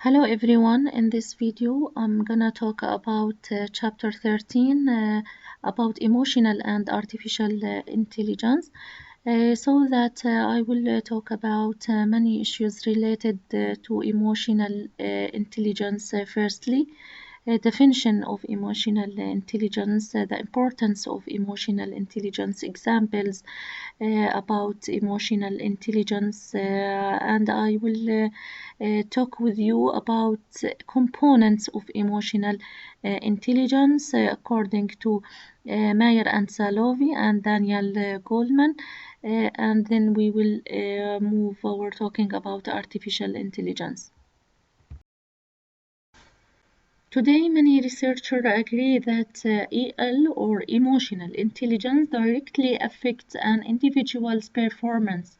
Hello everyone, in this video I'm gonna talk about chapter 13 about emotional and artificial intelligence. I will talk about many issues related to emotional intelligence. Firstly, definition of emotional intelligence, the importance of emotional intelligence, examples about emotional intelligence, and I will talk with you about components of emotional intelligence according to Mayer and Salovi and Daniel Goleman. And then we will move forward talking about artificial intelligence. Today, many researchers agree that EL or emotional intelligence directly affects an individual's performance,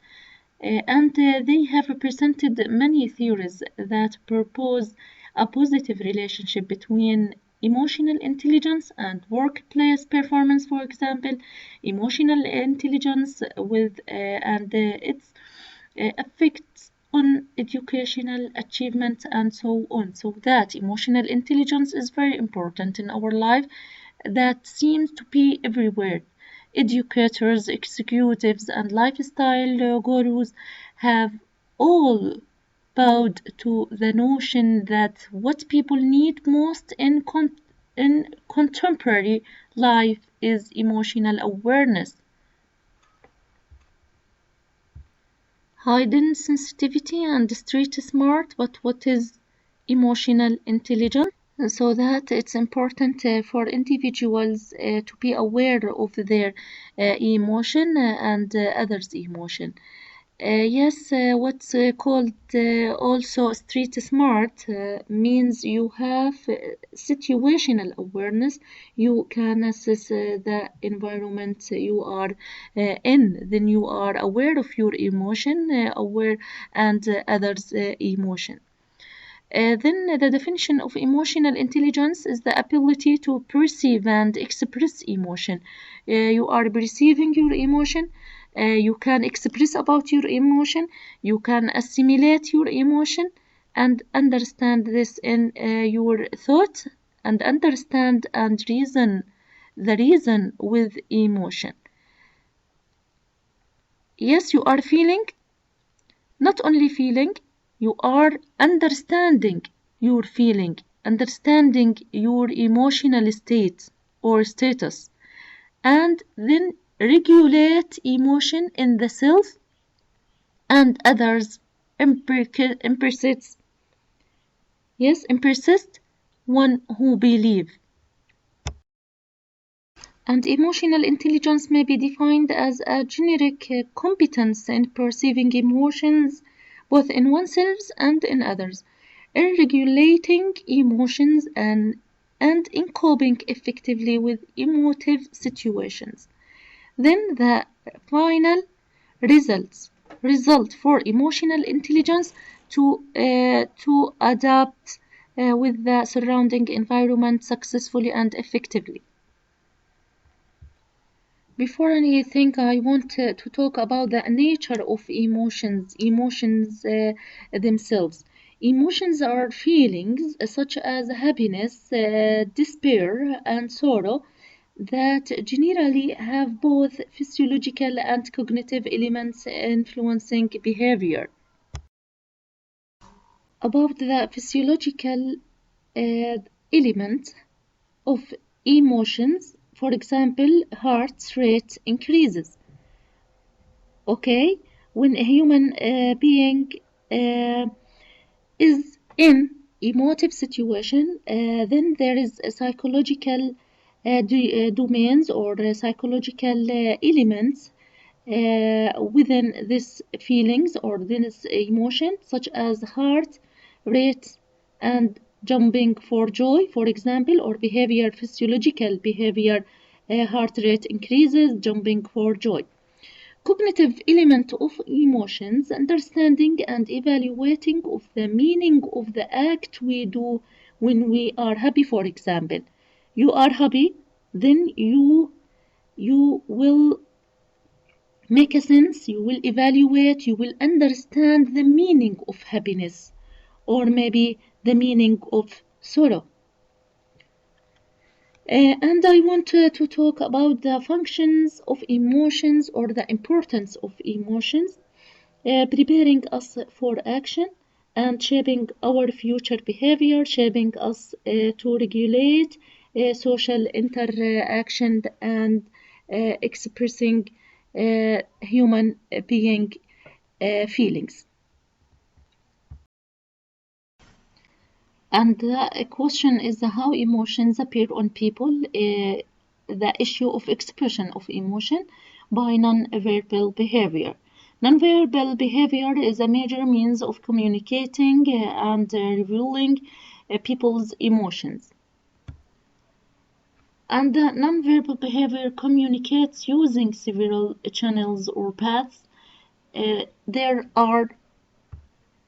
and they have presented many theories that propose a positive relationship between emotional intelligence and workplace performance. For example, emotional intelligence with and its effects on educational achievement and so on. So that emotional intelligence is very important in our life, that seems to be everywhere. Educators, executives, and lifestyle gurus have all bowed to the notion that what people need most in contemporary life is emotional awareness. Hidden sensitivity and street smart, but what is emotional intelligence? So that it's important for individuals to be aware of their emotion and others' emotion. Yes, what's called also street smart means you have situational awareness. You can assess the environment you are in. Then you are aware of your emotion, aware and others' emotion. Then the definition of emotional intelligence is the ability to perceive and express emotion. You are perceiving your emotion. You can express about your emotion. You can assimilate your emotion and understand this in your thought and understand and reason the reason with emotion. Yes, you are feeling, not only feeling, you are understanding your feeling, understanding your emotional state or status, and then regulate emotion in the self and others. Impersist, yes, impersist one who believe. And emotional intelligence may be defined as a generic competence in perceiving emotions both in oneself and in others, in regulating emotions and in coping effectively with emotive situations. Then the final results result for emotional intelligence to adapt with the surrounding environment successfully and effectively. Before anything, I want to talk about the nature of emotions themselves. Emotions are feelings such as happiness, despair, and sorrow that generally have both physiological and cognitive elements influencing behavior. About the physiological element of emotions, for example, heart rate increases. Okay, when a human being uh, is in emotive situation, then there is a psychological domains or psychological elements within this feelings or this emotion, such as heart rate and jumping for joy, for example, or behavior, physiological behavior, heart rate increases, jumping for joy. Cognitive element of emotions, understanding and evaluating of the meaning of the act we do when we are happy, for example. You are happy, then you will make a sense, you will evaluate, you will understand the meaning of happiness, or maybe the meaning of sorrow. And I want to talk about the functions of emotions or the importance of emotions, preparing us for action and shaping our future behavior, shaping us to regulate social interaction and expressing human being feelings. And the question is how emotions appear on people, the issue of expression of emotion by non-verbal behavior. Non-verbal behavior is a major means of communicating and revealing people's emotions. And the non-verbal behavior communicates using several channels or paths. There are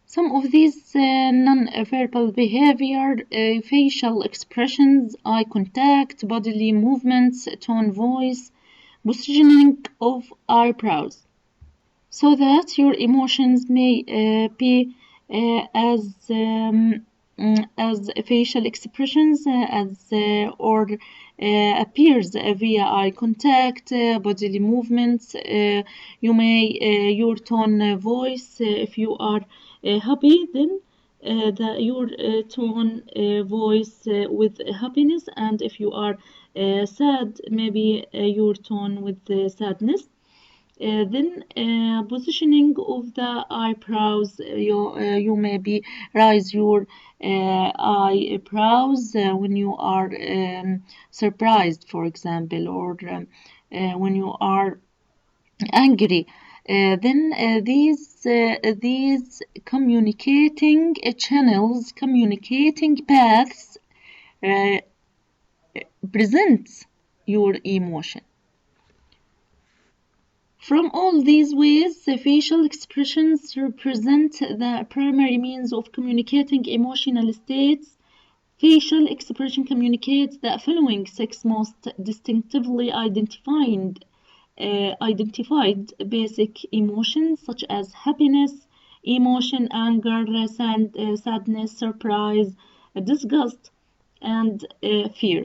some of these non-verbal behavior, facial expressions, eye contact, bodily movements, tone voice, positioning of eyebrows, so that your emotions may be as facial expressions or appears via eye contact, bodily movements. You may your tone voice. If you are happy, then your tone voice with happiness, and if you are sad, maybe your tone with sadness. Then positioning of the eyebrows, you maybe raise your eyebrows when you are surprised, for example, or when you are angry. These communicating channels, communicating paths uh, presents your emotion. From all these ways, the facial expressions represent the primary means of communicating emotional states. Facial expression communicates the following six most distinctively identified basic emotions, such as happiness, emotion, anger, sadness, surprise, disgust, and fear.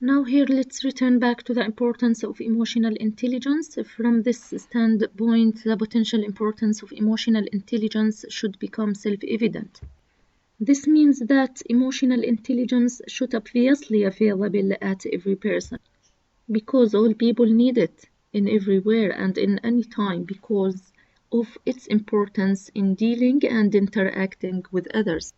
Now here let's return back to the importance of emotional intelligence. From this standpoint, the potential importance of emotional intelligence should become self-evident. This means that emotional intelligence should obviously available at every person, because all people need it in everywhere and in any time because of its importance in dealing and interacting with others.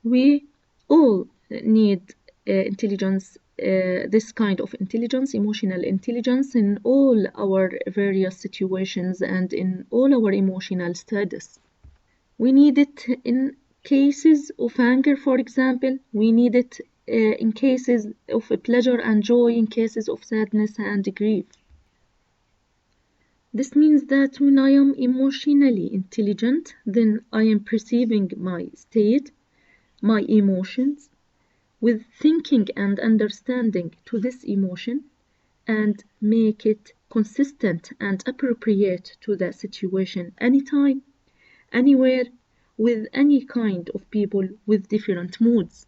We all need intelligence, this kind of intelligence, emotional intelligence, in all our various situations and in all our emotional status. We need it in cases of anger, for example. We need it in cases of pleasure and joy, in cases of sadness and grief. This means that when I am emotionally intelligent, then I am perceiving my state, my emotions, with thinking and understanding to this emotion and make it consistent and appropriate to the situation anytime, anywhere, with any kind of people with different moods.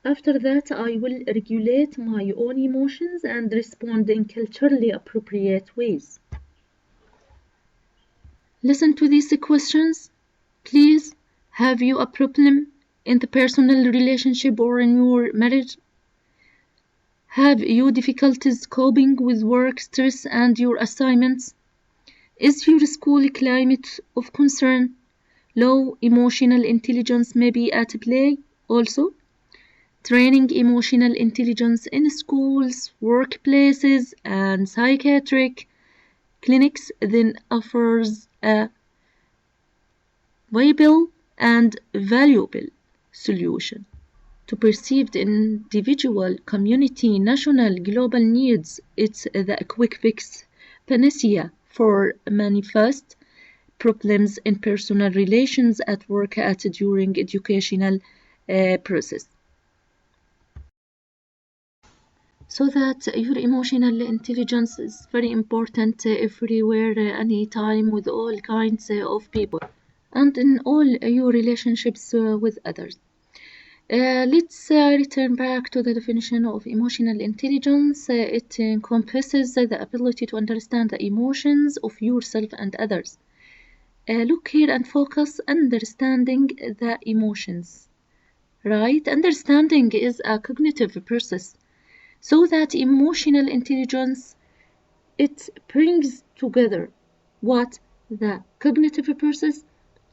After that, I will regulate my own emotions and respond in culturally appropriate ways. Listen to these questions, please. Have you a problem in the personal relationship or in your marriage? Have you difficulties coping with work stress and your assignments? Is your school climate of concern? Low emotional intelligence may be at play also. Training emotional intelligence in schools, workplaces, and psychiatric clinics then offers a viable and valuable solution to perceived individual, community, national, global needs. It's the quick fix panacea for manifest problems in personal relations, at work, at during educational process. So that your emotional intelligence is very important everywhere, anytime, with all kinds of people, and in all your relationships with others. Let's return back to the definition of emotional intelligence. It encompasses the ability to understand the emotions of yourself and others. Look here and focus understanding the emotions, right? Understanding is a cognitive process. So that emotional intelligence, it brings together what? The cognitive process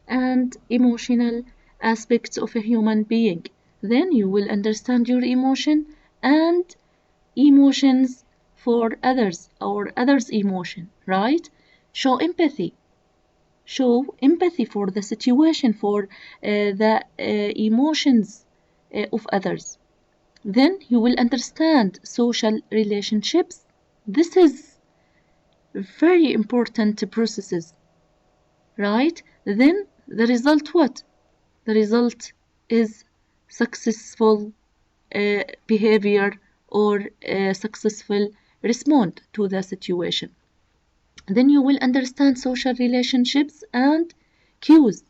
and emotional aspects of a human being. Then you will understand your emotion and emotions for others or others' emotion, right? Show empathy. Show empathy for the situation, for the emotions of others. Then you will understand social relationships. This is very important processes, right? Then the result what? The result is successful behavior or successful response to the situation. Then you will understand social relationships and cues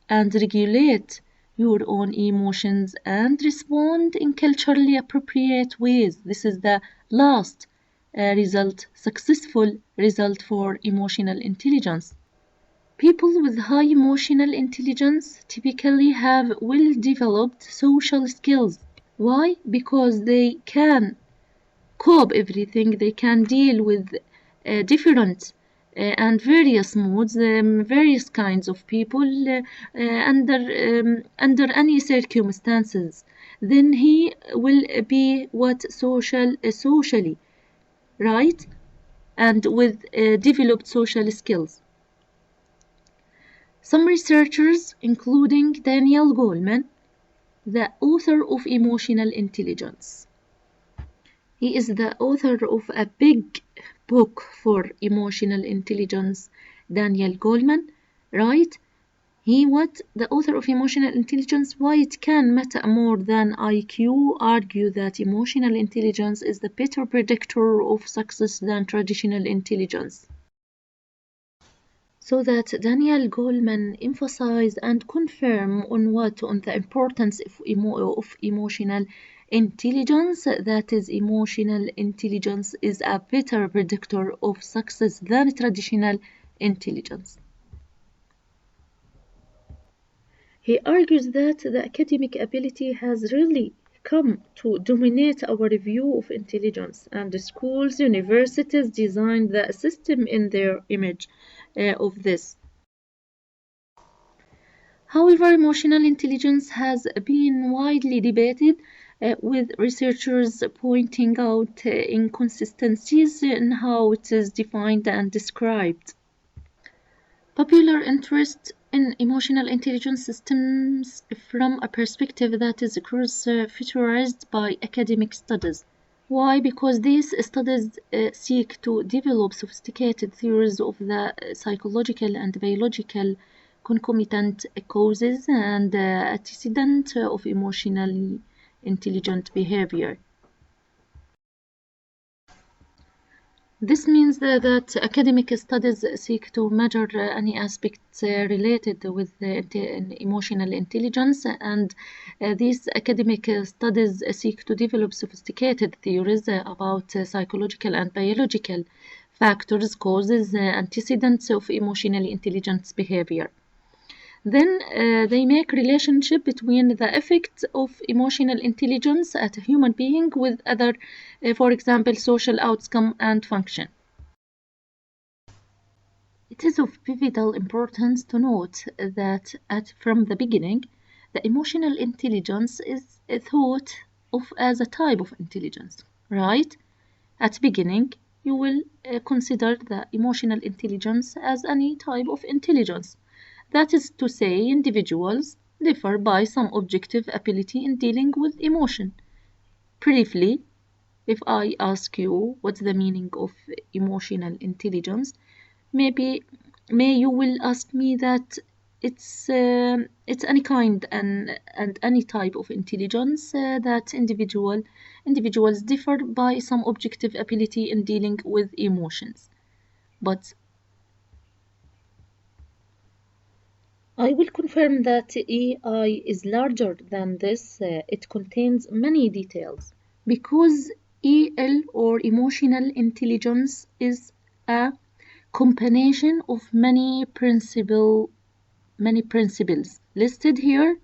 and regulate your own emotions and respond in culturally appropriate ways. This is the last result, successful result for emotional intelligence. People with high emotional intelligence typically have well developed social skills. Why? Because they can cope everything, they can deal with different and various moods, various kinds of people under any circumstances. Then he will be what socially, right? And with developed social skills. Some researchers, including Daniel Goleman, the author of Emotional Intelligence. He is the author of a big book for emotional intelligence, Daniel Goleman, right? He what? The author of Emotional Intelligence, Why It Can Matter More Than IQ, argue that emotional intelligence is the better predictor of success than traditional intelligence. So that Daniel Goleman emphasized and confirmed on what? On the importance of emotional intelligence. That is, emotional intelligence is a better predictor of success than traditional intelligence. He argues that the academic ability has really come to dominate our view of intelligence, and schools, universities designed the system in their image of this. However, emotional intelligence has been widely debated, with researchers pointing out inconsistencies in how it is defined and described. Popular interest in emotional intelligence stems from a perspective that is cross-featured by academic studies. Why? Because these studies seek to develop sophisticated theories of the psychological and biological concomitant causes and antecedent of emotionally intelligent behavior. This means that academic studies seek to measure any aspects related with emotional intelligence, and these academic studies seek to develop sophisticated theories about psychological and biological factors, causes, antecedents of emotionally intelligent behavior. Then they make relationship between the effects of emotional intelligence at a human being with other, for example, social outcome and function. It is of pivotal importance to note that from the beginning, the emotional intelligence is thought of as a type of intelligence, right? At beginning, you will consider the emotional intelligence as any type of intelligence. That is to say, individuals differ by some objective ability in dealing with emotion. Briefly, if I ask you what's the meaning of emotional intelligence, maybe may you will ask me that it's any kind and any type of intelligence that individual individuals differ by some objective ability in dealing with emotions. But I will confirm that AI is larger than this. It contains many details because EL or emotional intelligence is a combination of many principles listed here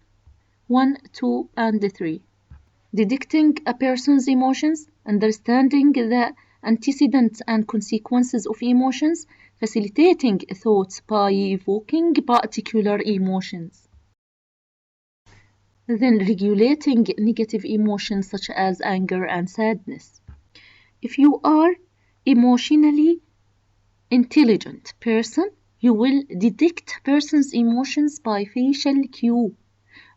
1, 2, and 3. Detecting a person's emotions, understanding the antecedents and consequences of emotions, facilitating thoughts by evoking particular emotions. Then regulating negative emotions such as anger and sadness. If you are emotionally intelligent person, you will detect person's emotions by facial cue,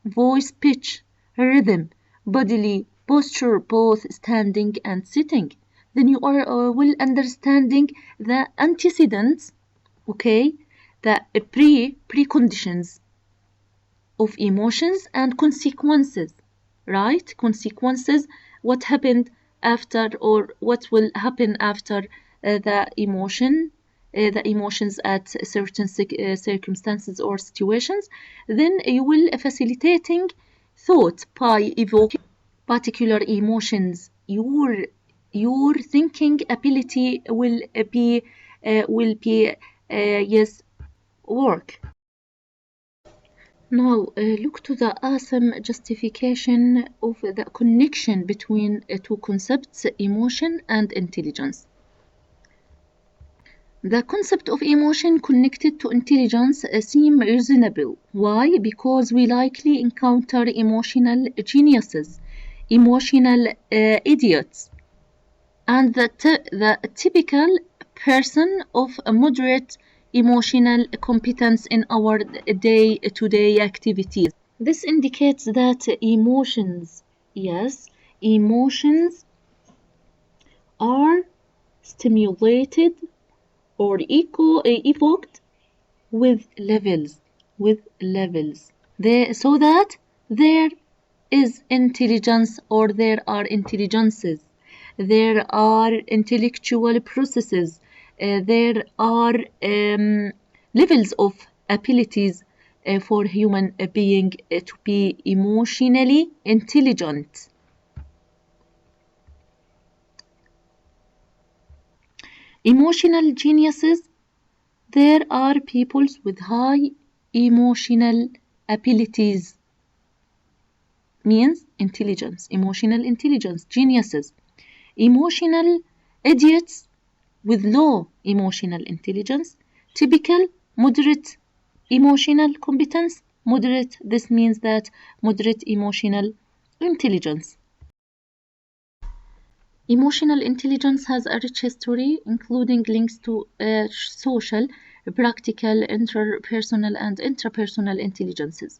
voice pitch, rhythm, bodily posture, both standing and sitting. Then you are will understanding the antecedents, okay, the preconditions of emotions and consequences, right? Consequences, what happened after or what will happen after the emotions at certain circumstances or situations. Then you will facilitating thought by evoking particular emotions. Your thinking ability will be yes work. Now, look to the awesome justification of the connection between two concepts, emotion and intelligence. The concept of emotion connected to intelligence seem reasonable. Why? Because we likely encounter emotional geniuses, emotional idiots, and the typical person of a moderate emotional competence in our day-to-day activities. This indicates that emotions, yes, emotions are stimulated or evoked with levels, so that there is intelligence or there are intelligences, there are intellectual processes, there are levels of abilities for human being to be emotionally intelligent. Emotional geniuses, there are peoples with high emotional abilities, means intelligence, emotional intelligence, geniuses. Emotional idiots with low emotional intelligence, typical moderate emotional competence, moderate, this means that moderate emotional intelligence. Emotional intelligence has a rich history, including links to social, practical, interpersonal, and intrapersonal intelligences.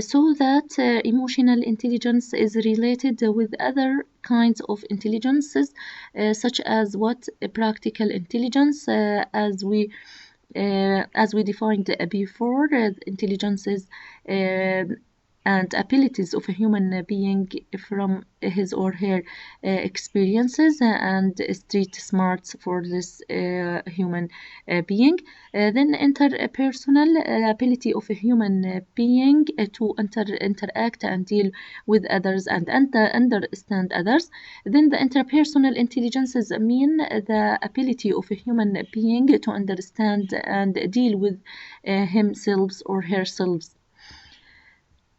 So that emotional intelligence is related with other kinds of intelligences, such as what practical intelligence, as we defined before, intelligences and abilities of a human being from his or her experiences and street smarts for this human being. Then interpersonal ability of a human being to interact and deal with others and understand others. Then the interpersonal intelligences mean the ability of a human being to understand and deal with himself or herself.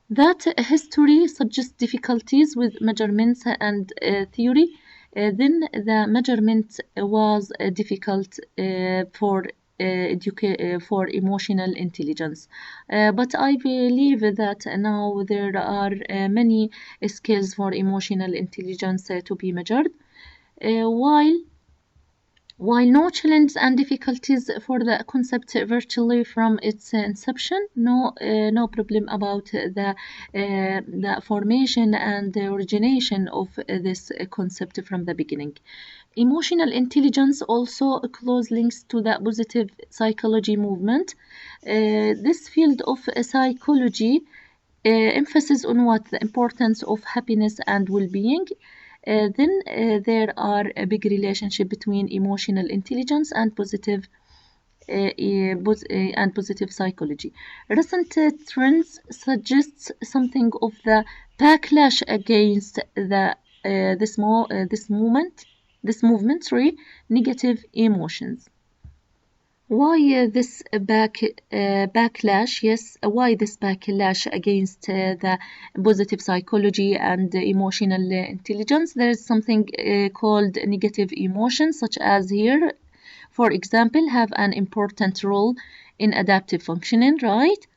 That history suggests difficulties with measurements and theory. Then the measurement was difficult for emotional intelligence. But I believe that now there are many skills for emotional intelligence to be measured. While no challenges and difficulties for the concept virtually from its inception, no problem about the formation and the origination of this concept from the beginning. Emotional intelligence also close links to the positive psychology movement. This field of psychology emphasis on what the importance of happiness and well-being. Then there are a big relationship between emotional intelligence and positive psychology. Recent trends suggests something of the backlash against this movement, sorry, negative emotions. Why backlash? Yes, why this backlash against the positive psychology and emotional intelligence? There is something called negative emotions, such as here, for example, have an important role in adaptive functioning, right?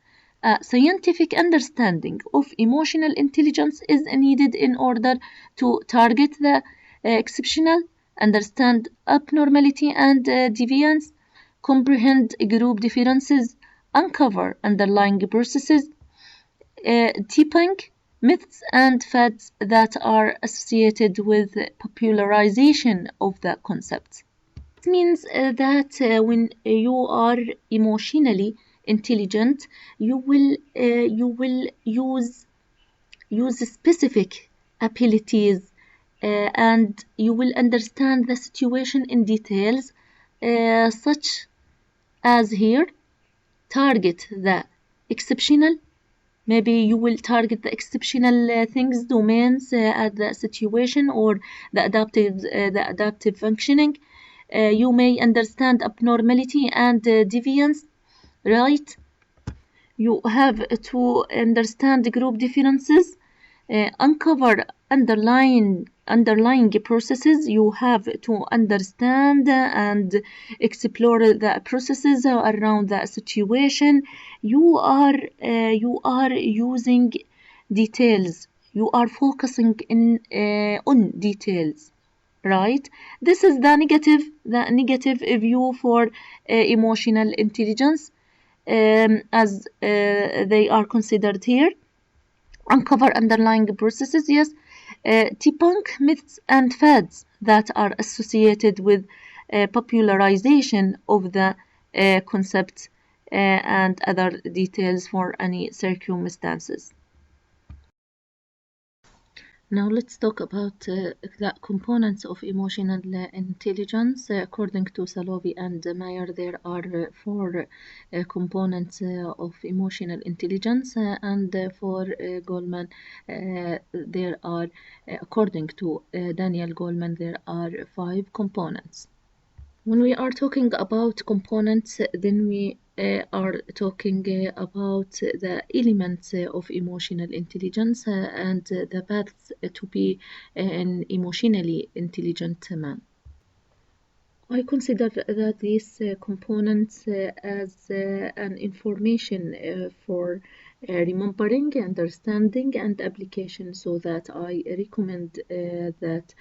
Scientific understanding of emotional intelligence is needed in order to target the exceptional, understand abnormality and deviance, comprehend group differences, uncover underlying processes, debunk myths and fads that are associated with popularization of the concept. It means that when you are emotionally intelligent, you will use specific abilities and you will understand the situation in details, such as here target the exceptional. Maybe you will target the exceptional things, domains, at the situation or the adaptive functioning. You may understand abnormality and deviance, right? You have to understand group differences, uncover underlying processes. You have to understand and explore the processes around the situation. You are using details. You are focusing on details, right? This is the negative view for emotional intelligence, as they are considered here. Uncover underlying processes, yes. Debunk myths and fads that are associated with popularization of the concept, and other details for any circumstances. Now let's talk about the components of emotional intelligence. According to Salovey and Meyer, there are four components of emotional intelligence, and for Goleman, there are, according to Daniel Goleman, there are five components. When we are talking about components, then we are talking about the elements of emotional intelligence and the paths to be an emotionally intelligent man. I consider that these components as an information for remembering, understanding, and application, so that I recommend that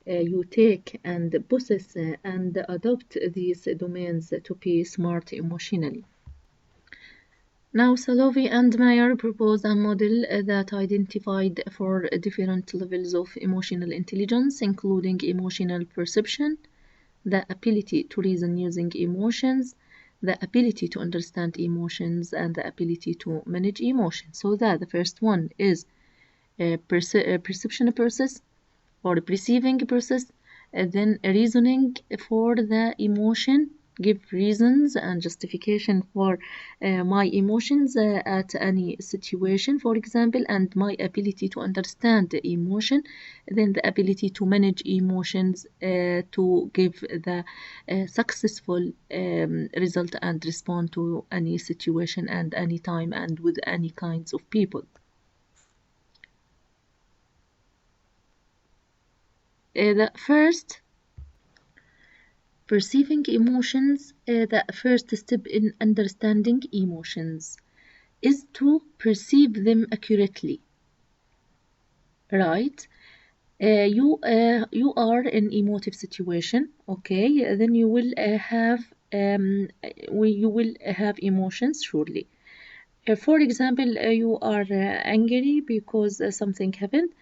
you take and possess and adopt these domains to be smart emotionally. Now, Salovey and Meyer propose a model that identified four different levels of emotional intelligence, including emotional perception, the ability to reason using emotions, the ability to understand emotions, and the ability to manage emotions. So that the first one is a perception process, or perceiving process, and then reasoning for the emotion, give reasons and justification for my emotions at any situation, for example, and my ability to understand the emotion, then the ability to manage emotions to give the successful result and respond to any situation and any time and with any kinds of people. The first, perceiving emotions, the first step in understanding emotions is to perceive them accurately, right? You are in emotive situation, okay? Then you will have emotions, surely. For example, you are angry because something happened.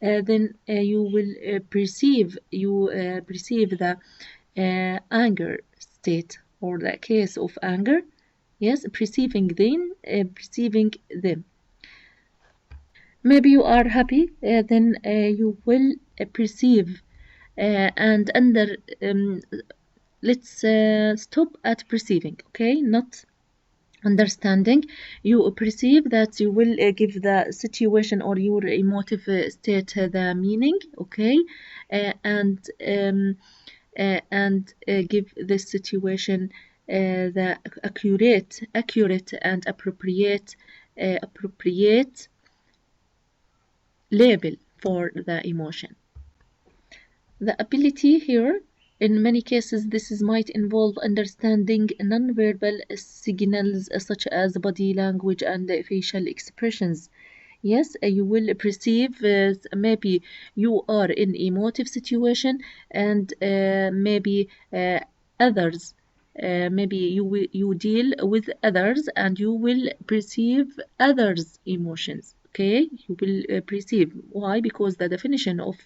Then you will perceive the anger state or the case of anger. Yes, perceiving them. Maybe you are happy, then you will perceive and under let's stop at perceiving, okay, not understanding. You perceive that you will give the situation or your emotive state the meaning, okay, uh, and um, give this situation the accurate and appropriate label for the emotion. The ability here, in many cases, might involve understanding nonverbal signals such as body language and facial expressions. Yes, you will perceive maybe you are in emotive situation and maybe others. Maybe you deal with others and you will perceive others' emotions. Okay, you will perceive. Why? Because the definition of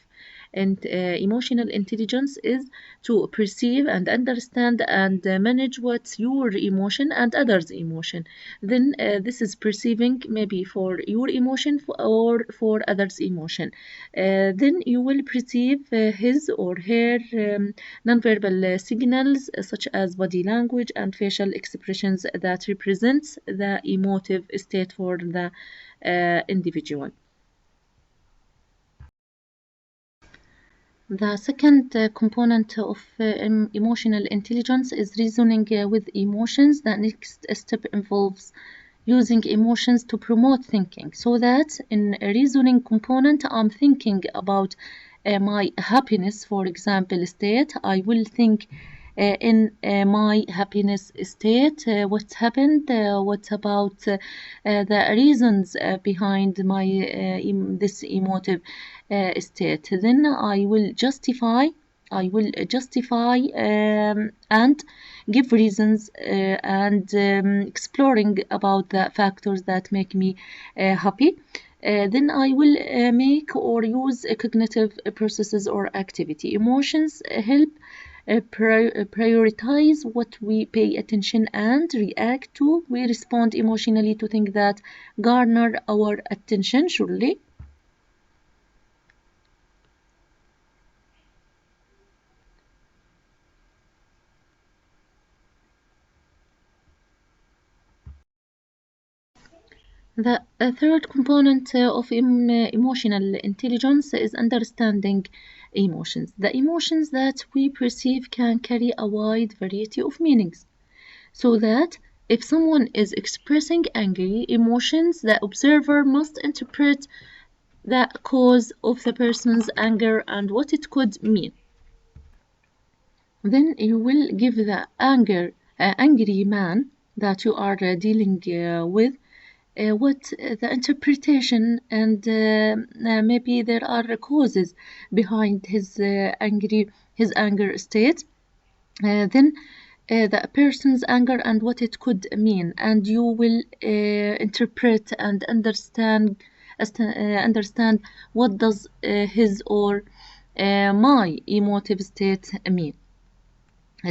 and emotional intelligence is to perceive and understand and manage what's your emotion and others' emotion. Then this is perceiving maybe for your emotion or for others' emotion. Then you will perceive his or her nonverbal signals such as body language and facial expressions that represents the emotive state for the individual. The second component of emotional intelligence is reasoning with emotions. The next step involves using emotions to promote thinking. So that in a reasoning component, I'm thinking about my happiness, for example, state. I will think in my happiness state, what's happened, what about the reasons behind my this emotive state. Then I will justify and give reasons and exploring about the factors that make me happy. Then I will make or use cognitive processes or activity. Emotions help prioritize what we pay attention and react to. We respond emotionally to things that garner our attention, surely. The third component of emotional intelligence is understanding emotions. The emotions that we perceive can carry a wide variety of meanings. So that if someone is expressing angry emotions, the observer must interpret the cause of the person's anger and what it could mean. Then you will give the angry man that you are dealing with what the interpretation and maybe there are causes behind his anger state. Then the person's anger and what it could mean, and you will interpret and understand what does his or my emotive state mean.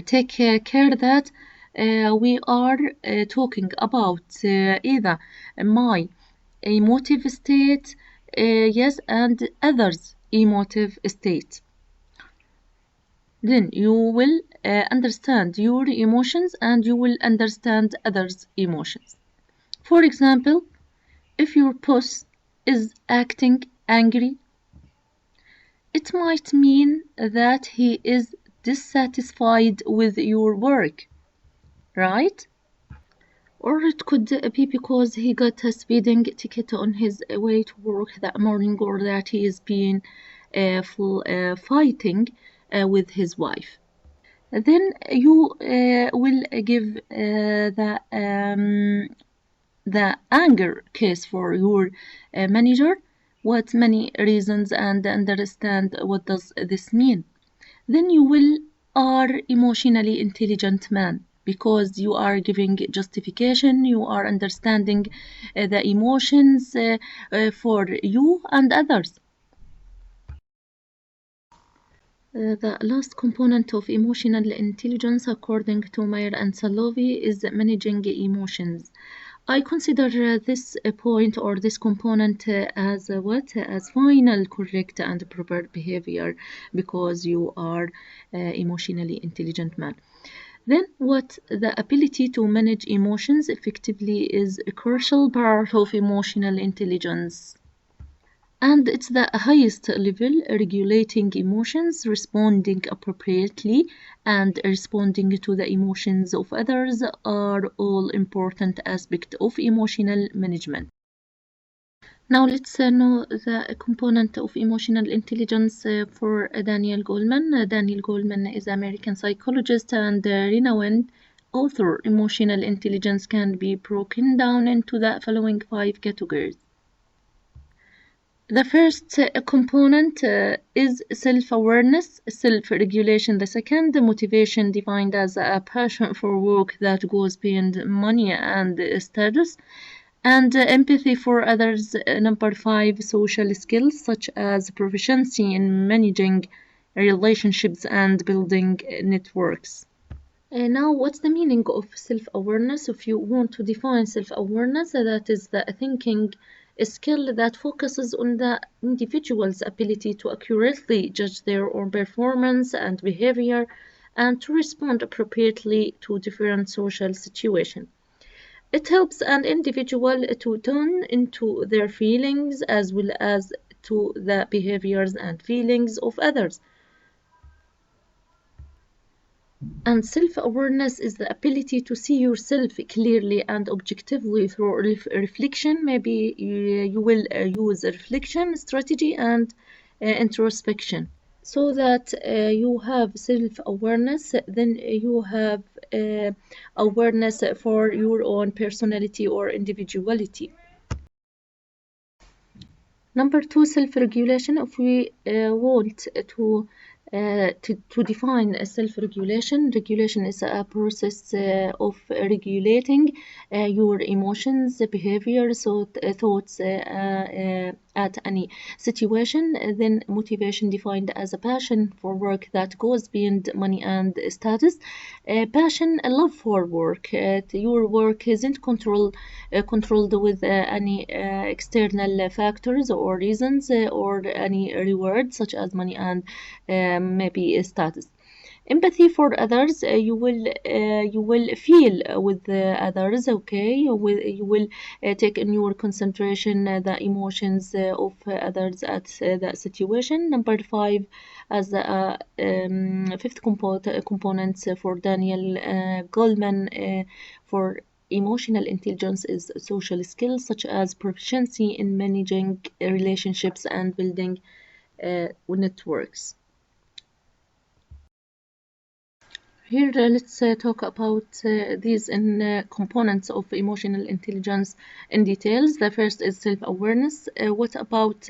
Take care that we are talking about either my emotive state, yes, and others' emotive state. Then you will understand your emotions and you will understand others' emotions. For example, if your boss is acting angry, it might mean that he is dissatisfied with your work, right? Or it could be because he got a speeding ticket on his way to work that morning, or that he is being fighting with his wife. Then you will give the anger case for your manager, what many reasons, and understand what does this mean. Then you will are emotionally intelligent man because you are giving justification, you are understanding the emotions for you and others. The last component of emotional intelligence, according to Meyer and Salovi, is managing emotions. I consider this point or this component as what? As final, correct, and proper behavior because you are emotionally intelligent man. Then what? The ability to manage emotions effectively is a crucial part of emotional intelligence. And it's the highest level, regulating emotions, responding appropriately, and responding to the emotions of others are all important aspects of emotional management. Now let's know the component of emotional intelligence for Daniel Goleman. Daniel Goleman is an American psychologist and renowned author. Emotional intelligence can be broken down into the following 5 categories. The first component is self-awareness, self-regulation. The second, motivation, defined as a passion for work that goes beyond money and status. And empathy for others. Number 5, social skills such as proficiency in managing relationships and building networks. Now, what's the meaning of self-awareness? If you want to define self-awareness, that is the thinking skill that focuses on the individual's ability to accurately judge their own performance and behavior and to respond appropriately to different social situations. It helps an individual to tune into their feelings as well as to the behaviors and feelings of others. And self-awareness is the ability to see yourself clearly and objectively through reflection. Maybe you will use a reflection strategy and introspection. So that you have self-awareness, then you have uh, awareness for your own personality or individuality. Number 2, self-regulation. If we want to define self-regulation, regulation is a process of regulating your emotions, behaviors, thoughts at any situation. Then motivation, defined as a passion for work that goes beyond money and status. Passion, a love for work. Your work isn't controlled with any external factors or reasons or any reward such as money and maybe status. Empathy for others, you will feel with others, okay? You will take in your concentration the emotions of others at that situation. Number 5, as the fifth component for Daniel Goldman for emotional intelligence is social skills such as proficiency in managing relationships and building networks. Here, let's talk about these components of emotional intelligence in details. The first is self-awareness. What about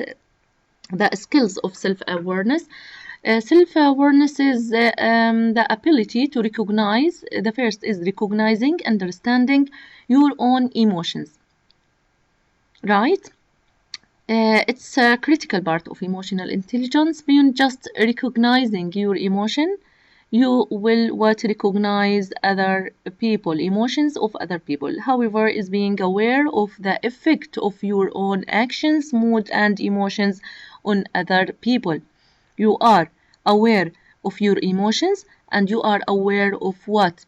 the skills of self-awareness? Self-awareness is the ability to recognize. The first is recognizing, understanding your own emotions, right? It's a critical part of emotional intelligence. Beyond just recognizing your emotion, you will what recognize other people, emotions of other people. However, is being aware of the effect of your own actions, mood, and emotions on other people. You are aware of your emotions and you are aware of what?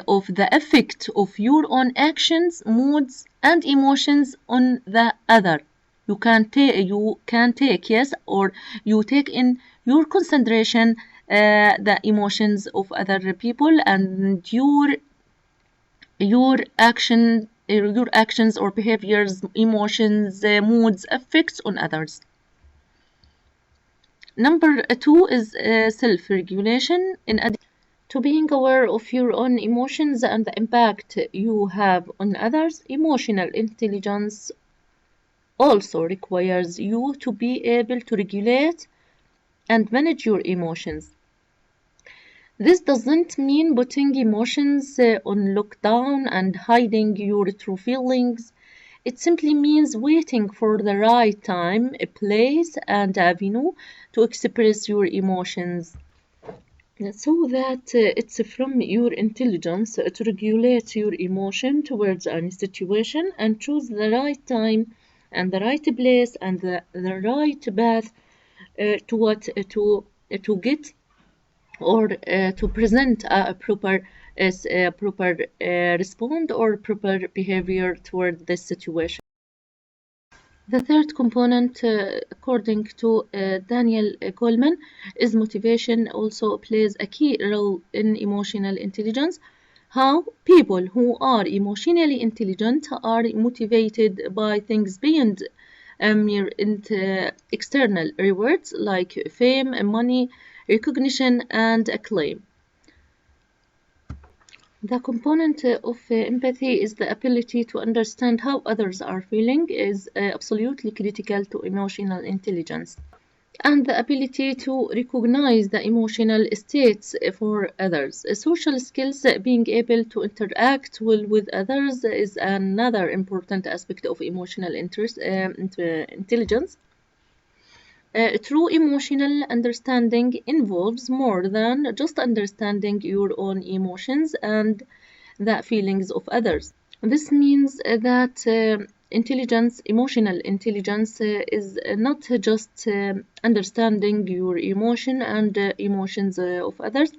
Of the effect of your own actions, moods, and emotions on the other. You can take yes, or you take in your consideration the emotions of other people and your actions or behaviors, emotions, moods, effects on others. Number 2 is self-regulation. In addition to being aware of your own emotions and the impact you have on others, emotional intelligence also requires you to be able to regulate and manage your emotions. This doesn't mean putting emotions on lockdown and hiding your true feelings. It simply means waiting for the right time, a place, and avenue to express your emotions. So that it's from your intelligence to regulate your emotion towards any situation and choose the right time and the right place and the right path to what to get or to present a proper proper respond or proper behavior toward this situation. The third component, according to Daniel Goleman, is motivation also plays a key role in emotional intelligence. How people who are emotionally intelligent are motivated by things beyond mere external rewards like fame, money, recognition, and acclaim. The component of empathy is the ability to understand how others are feeling is absolutely critical to emotional intelligence. And the ability to recognize the emotional states for others. Social skills, being able to interact well with others, is another important aspect of emotional intelligence. True emotional understanding involves more than just understanding your own emotions and the feelings of others. This means that emotional intelligence, is not just understanding your emotion and emotions of others,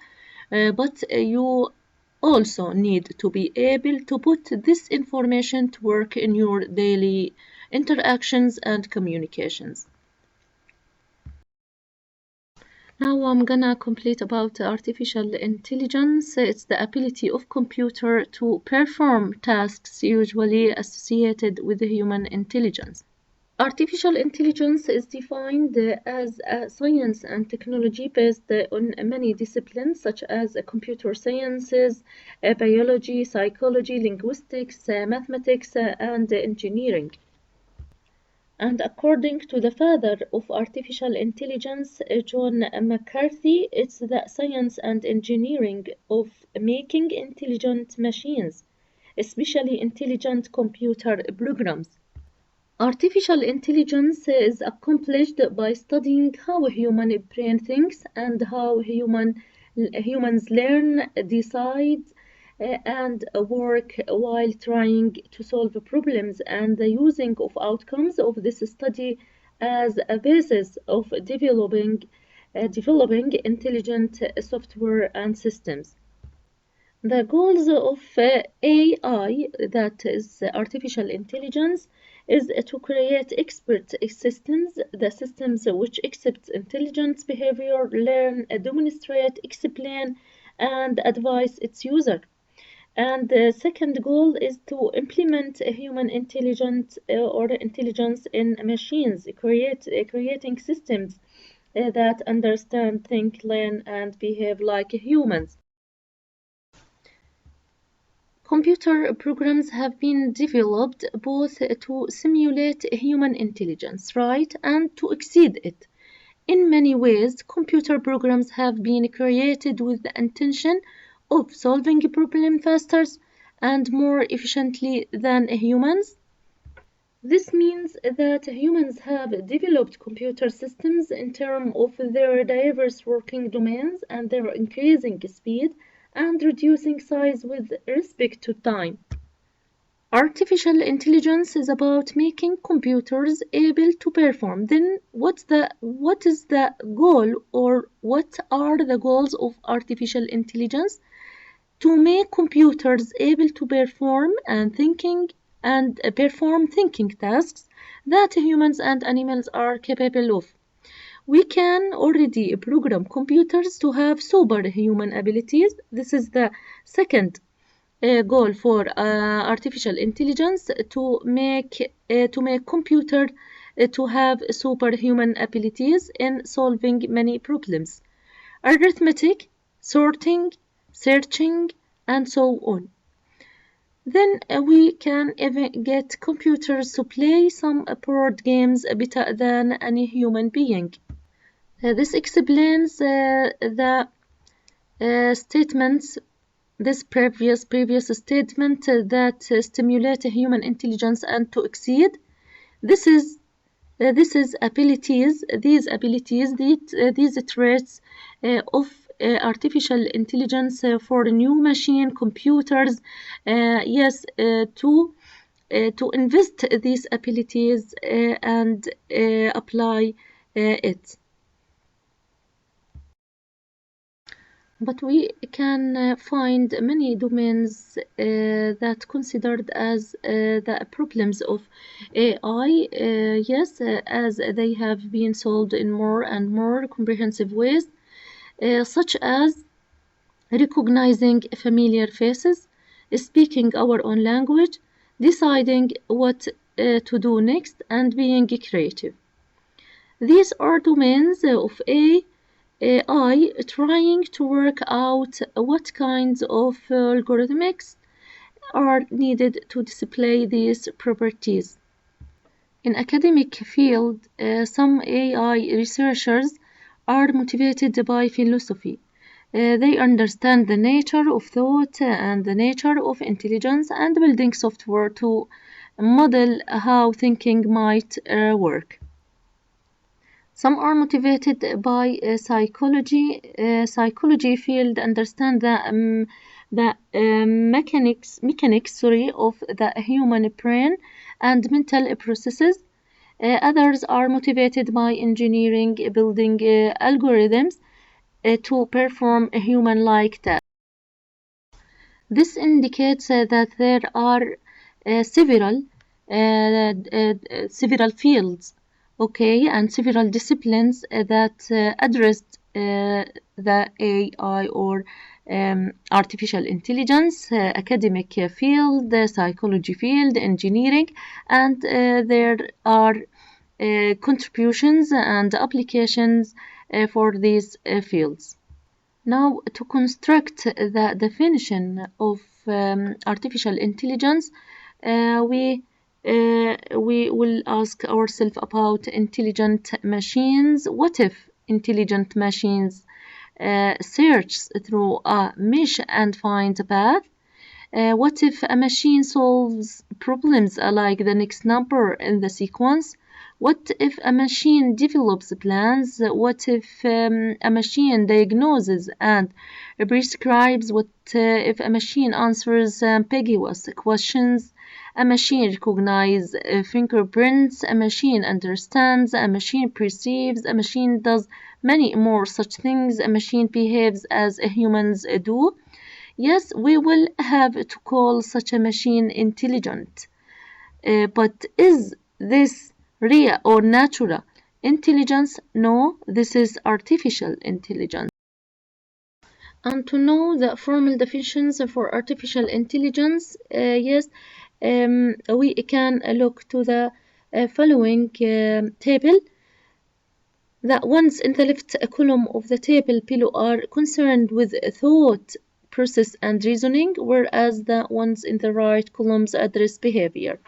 but you also need to be able to put this information to work in your daily interactions and communications. Now I'm gonna complete about artificial intelligence. It's the ability of computer to perform tasks usually associated with human intelligence. Artificial intelligence is defined as a science and technology based on many disciplines such as computer sciences, biology, psychology, linguistics, mathematics, and engineering. And according to the father of artificial intelligence, John McCarthy, it's the science and engineering of making intelligent machines, especially intelligent computer programs. Artificial intelligence is accomplished by studying how a human brain thinks and how humans learn, decide, and work while trying to solve problems, and the using of outcomes of this study as a basis of developing intelligent software and systems. The goals of AI, that is artificial intelligence, is to create expert systems, the systems which accept intelligent behavior, learn, demonstrate, explain, and advise its user. And the second goal is to implement a human intelligence or intelligence in machines, creating systems that understand, think, learn, and behave like humans. Computer programs have been developed both to simulate human intelligence, right, and to exceed it. In many ways, computer programs have been created with the intention of solving a problem faster and more efficiently than humans. This means that humans have developed computer systems in terms of their diverse working domains and their increasing speed and reducing size with respect to time. Artificial intelligence is about making computers able to perform. Then what is the goal, or what are the goals of artificial intelligence? To make computers able to perform thinking tasks that humans and animals are capable of. We can already program computers to have superhuman abilities. This is the second goal for artificial intelligence, to make computer to have superhuman abilities in solving many problems: arithmetic, sorting, searching, and so on. Then we can even get computers to play some board games better than any human being. This explains the statements this previous statement that stimulate human intelligence and to exceed. This is these abilities, these traits of artificial intelligence for new machine computers. Yes, to invest these abilities and apply it. But we can find many domains that considered as the problems of AI, yes, as they have been solved in more and more comprehensive ways, such as recognizing familiar faces, speaking our own language, deciding what to do next, and being creative. These are domains of AI trying to work out what kinds of algorithms are needed to display these properties. In academic field, some AI researchers are motivated by philosophy. They understand the nature of thought and the nature of intelligence and building software to model how thinking might work. Some are motivated by psychology. Psychology field understand the mechanics of the human brain and mental processes. Others are motivated by engineering, building algorithms to perform human-like tasks. This indicates that there are several fields, okay, and several disciplines that addressed the AI or artificial intelligence, academic field, psychology field, engineering, and there are contributions and applications for these fields. Now, to construct the definition of artificial intelligence, we will ask ourselves about intelligent machines. What if intelligent machines search through a mesh and finds a path? What if a machine solves problems like the next number in the sequence? What if a machine develops plans? What if a machine diagnoses and prescribes? What if a machine answers ambiguous questions? A machine recognizes fingerprints. A machine understands. A machine perceives. A machine does many more such things. A machine behaves as humans do. Yes, we will have to call such a machine intelligent. But is this real or natural intelligence? No, this is artificial intelligence. And to know the formal definitions for artificial intelligence, yes, we can look to the following table. The ones in the left column of the table below are concerned with thought, process, and reasoning, whereas the ones in the right columns address behavior.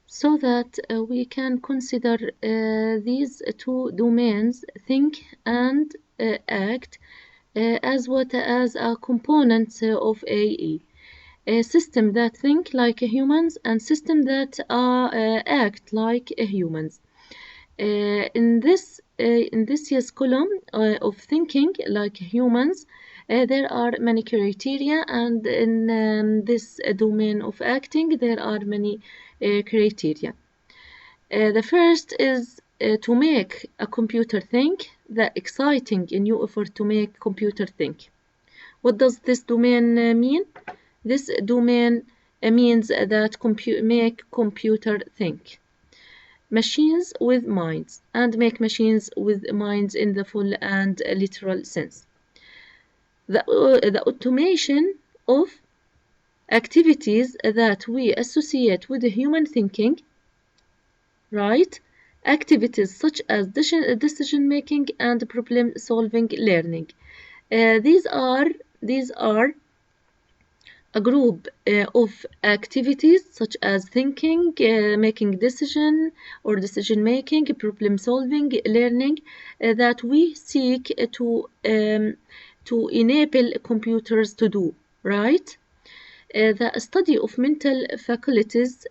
So that we can consider these two domains, think and act, as a component of AI. A system that think like humans and system that act like humans. In this yes column of thinking like humans, there are many criteria, and in this domain of acting, there are many criteria. The first is to make a computer think, the exciting new effort to make computer think. What does this domain mean? This domain means that make computer think. Machines with minds, and make machines with minds in the full and literal sense. The automation of activities that we associate with human thinking, right? Activities such as decision making and problem solving learning. These are a group of activities such as thinking, making decision or decision making, problem solving, learning, that we seek to enable computers to do, right? The study of mental faculties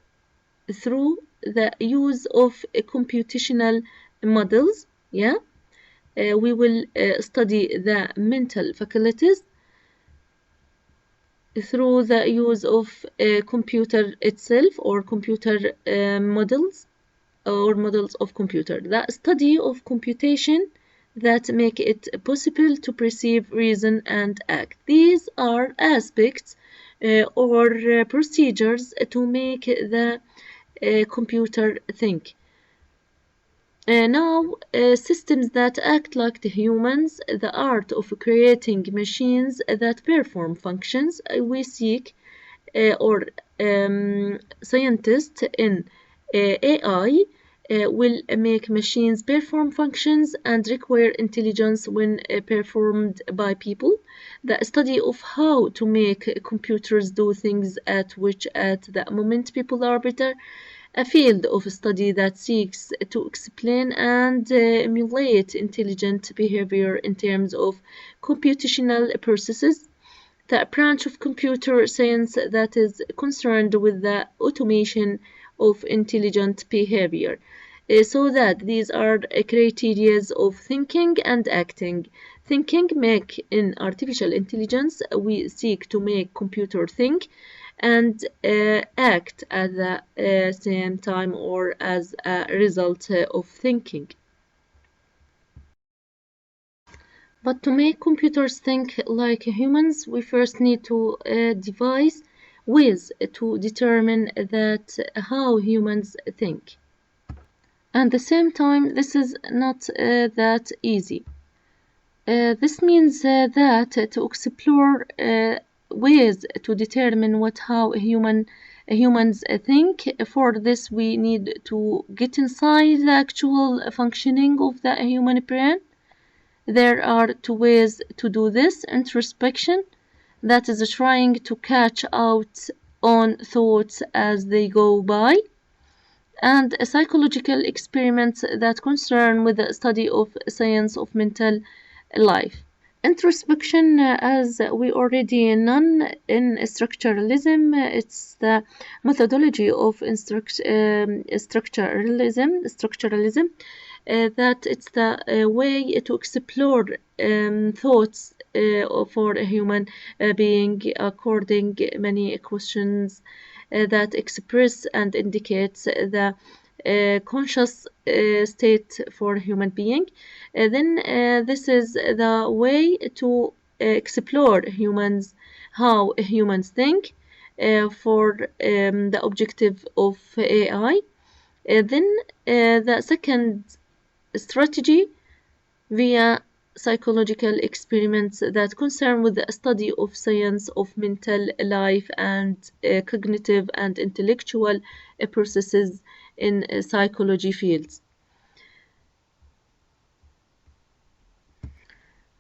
through the use of computational models. Yeah, we will study the mental faculties through the use of computer itself or computer models or models of computer. The study of computation that make it possible to perceive, reason, and act. These are aspects or procedures to make the computer think. Now, systems that act like the humans, the art of creating machines that perform functions, we seek or scientists in AI will make machines perform functions and require intelligence when performed by people. The study of how to make computers do things at which at the moment people are better, a field of study that seeks to explain and emulate intelligent behavior in terms of computational processes, the branch of computer science that is concerned with the automation of intelligent behavior. So that these are criteria of thinking and acting. Thinking make in artificial intelligence, we seek to make computer think and act at the same time or as a result of thinking. But to make computers think like humans, we first need to devise ways to determine that how humans think. At the same time, this is not that easy. This means that to explore ways to determine how humans think. For this, we need to get inside the actual functioning of the human brain. There are two ways to do this: introspection, that is trying to catch out on thoughts as they go by, and psychological experiments that concern with the study of science of mental life. Introspection, as we already know in structuralism, it's the methodology of structuralism, that it's the way to explore thoughts for a human being according many questions that express and indicates the conscious state for human being. Then this is the way to explore how humans think for the objective of AI. Then the second strategy via psychological experiments that concern with the study of science of mental life and cognitive and intellectual processes in psychology fields.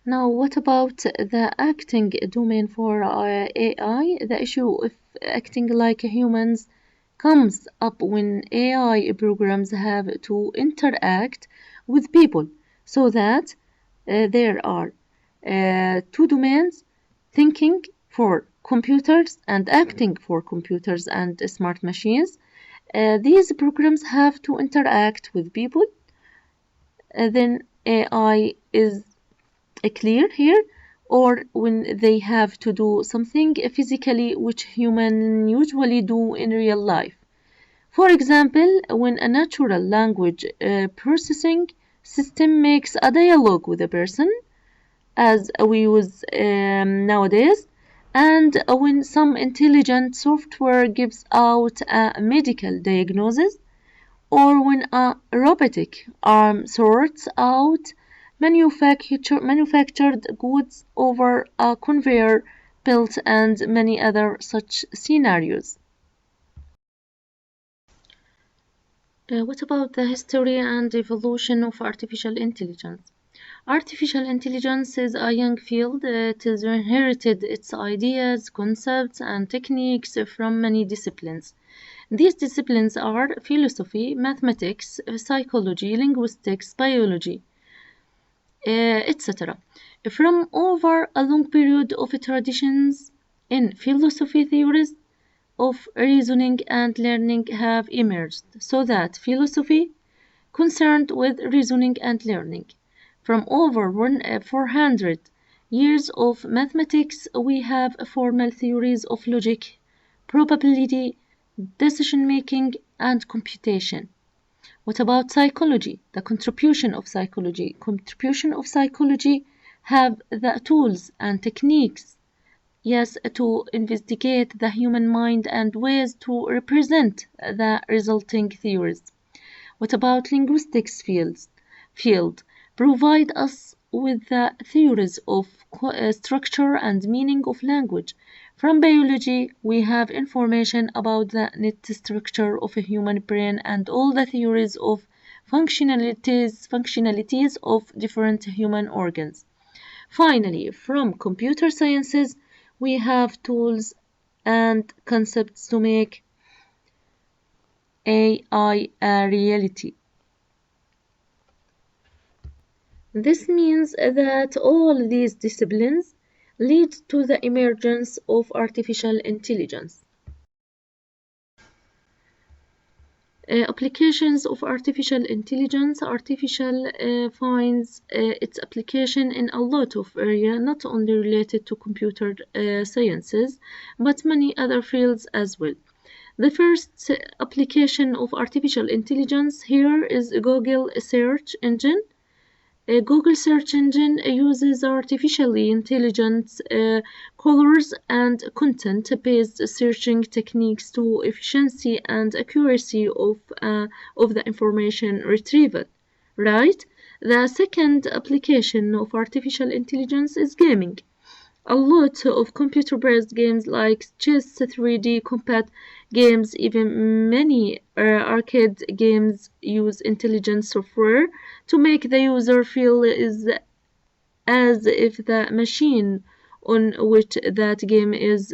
Now, what about the acting domain for AI? The issue of acting like humans comes up when AI programs have to interact with people, so that there are two domains: thinking for computers and acting for computers and smart machines. These programs have to interact with people. Then AI is clear here, or when they have to do something physically which humans usually do in real life. For example, when a natural language processing system makes a dialogue with a person, as we use nowadays, and when some intelligent software gives out a medical diagnosis, or when a robotic arm sorts out manufactured goods over a conveyor belt, and many other such scenarios. What about the history and evolution of artificial intelligence? Artificial intelligence is a young field. It has inherited its ideas, concepts, and techniques from many disciplines. These disciplines are philosophy, mathematics, psychology, linguistics, biology, etc. From over a long period of traditions in philosophy, theories of reasoning and learning have emerged, so that philosophy concerned with reasoning and learning. From over 400 years of mathematics, we have formal theories of logic, probability, decision making, and computation. What about psychology? The contribution of psychology. Contribution of psychology have the tools and techniques, yes, to investigate the human mind and ways to represent the resulting theories. What about linguistics field? Provide us with the theories of structure and meaning of language. From biology, we have information about the net structure of a human brain and all the theories of functionalities of different human organs. Finally, from computer sciences, we have tools and concepts to make AI a reality. This means that all these disciplines lead to the emergence of artificial intelligence. Applications of artificial intelligence. Artificial finds its application in a lot of areas, not only related to computer sciences, but many other fields as well. The first application of artificial intelligence here is Google search engine. A Google search engine uses artificially intelligent colors and content-based searching techniques to efficiency and accuracy of the information retrieval. Right? The second application of artificial intelligence is gaming. A lot of computer-based games like Ch.13 combat games, even many arcade games use intelligent software to make the user feel as if the machine on which that game is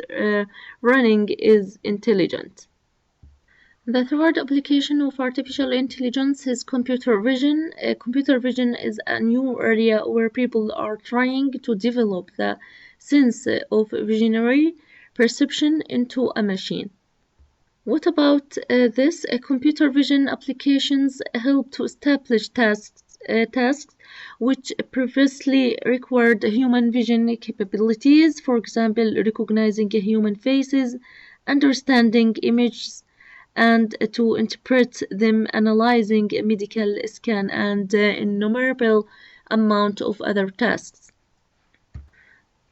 running is intelligent. The third application of artificial intelligence is computer vision. Computer vision is a new area where people are trying to develop the sense of visionary perception into a machine. What about this? Computer vision applications help to establish tasks which previously required human vision capabilities, for example, recognizing human faces, understanding images, and to interpret them, analyzing a medical scan, and innumerable amount of other tasks.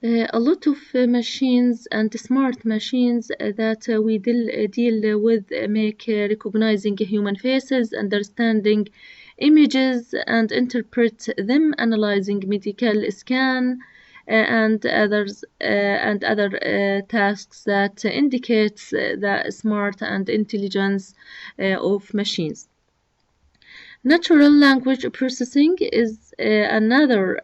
A lot of machines and smart machines that we deal with make recognizing human faces, understanding images, and interpret them, analyzing medical scan, and other tasks that indicates the smart and intelligence of machines. Natural language processing is another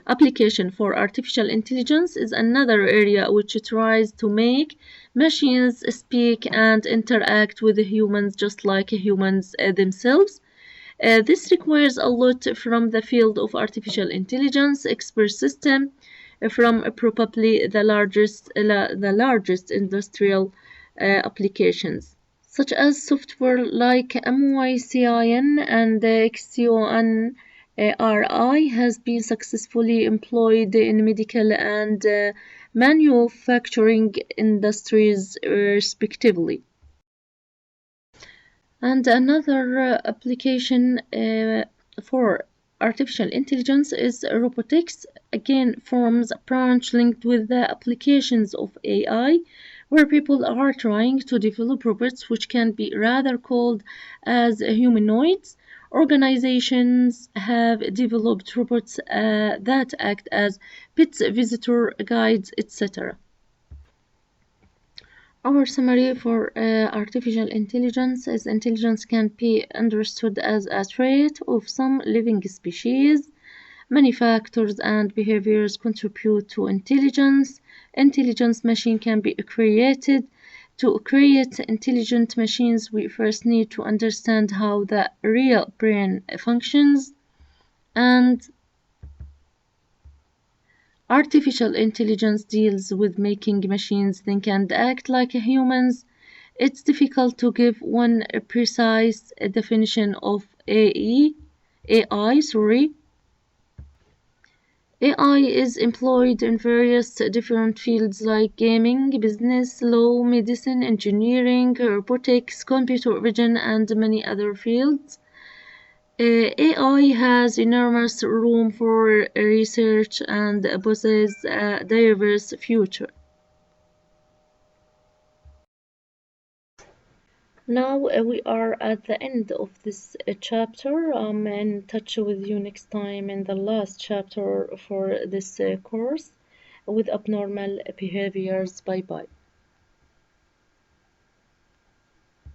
application for artificial intelligence, is another area which tries to make machines speak and interact with humans just like humans themselves. This requires a lot from the field of artificial intelligence expert system, from probably the largest industrial applications, such as software like MYCIN and XONRI has been successfully employed in medical and manufacturing industries respectively. And another application for artificial intelligence is robotics. Again, forms a branch linked with the applications of AI, where people are trying to develop robots which can be rather called as humanoids. Organizations have developed robots that act as pets, visitor guides, etc. Our summary for artificial intelligence is intelligence can be understood as a trait of some living species. Many factors and behaviors contribute to intelligence. Intelligence machine can be created. To create intelligent machines, we first need to understand how the real brain functions, and artificial intelligence deals with making machines think and act like humans. It's difficult to give one precise definition of AI, sorry. AI is employed in various different fields like gaming, business, law, medicine, engineering, robotics, computer vision, and many other fields. AI has enormous room for research and possesses a diverse future. Now we are at the end of this chapter. I'm in touch with you next time in the last chapter for this course with abnormal behaviors. Bye bye.